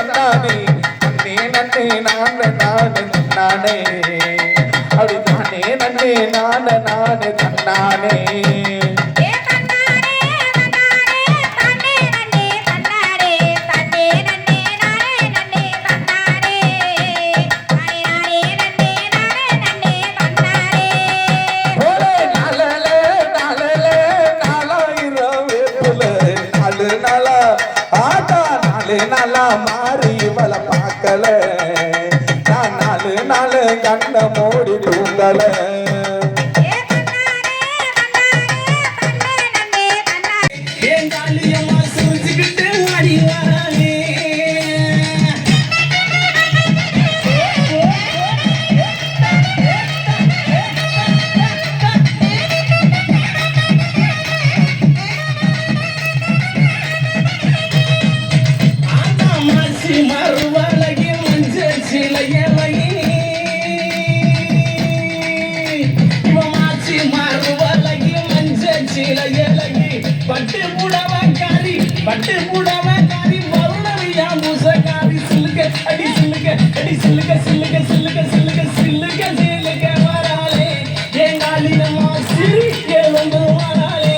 தன்னானே நன்னே நன்னே நானே நானே தன்னானே அப்படி தானே நன்னே நானே நானே தன்னானே நாளா மாறி இவளை பார்க்கல நான் 4 நாள் கண்ண மூடி தூங்கல பட்டு புடவக்காரி வருணவியா முசகாரி சில்லுக அடி சில்லுக அடி சில்லுக சில்லுக சில்லுக சில்லுக சில்லுக சில்லுக வராளே எங்காலினமா சிரி எழுந்து வராளே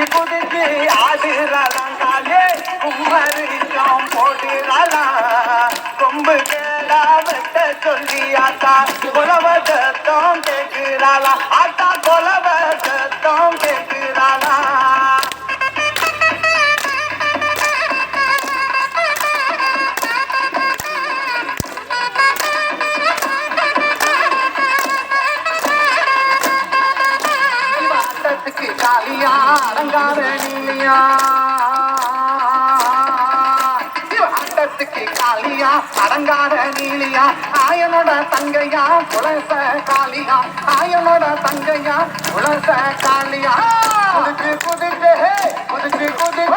குதிச்சு ஆடுறாளே கும்மரிக்கம் போடுறாளா கொம்பு கேளா வெட்ட சொல்லி ஆத்தா கொலவதத்தம் கேட்கிறாளா ஆத்தா கொலவதத்தம் கேட்கிறாளா காளியா அலங்கார நீலியா ஆட்டத்துக்கு காளியா அலங்கார நீலியா ஆயனோட தங்கையா புலச காளியா ஆயனோட தங்கையா புலச காளியா குதிச்சு குதிச்சு குதிச்சு குதிச்சு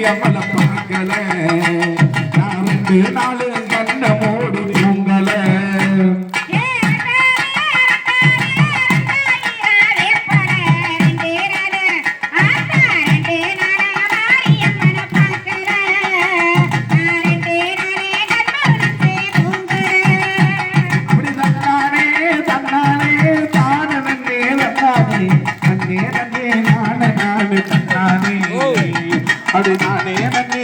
மாரியம்மள பார்க்கல நான் 2 நாள் கண்ண மூடு தூங்கல அது நானே நன்னே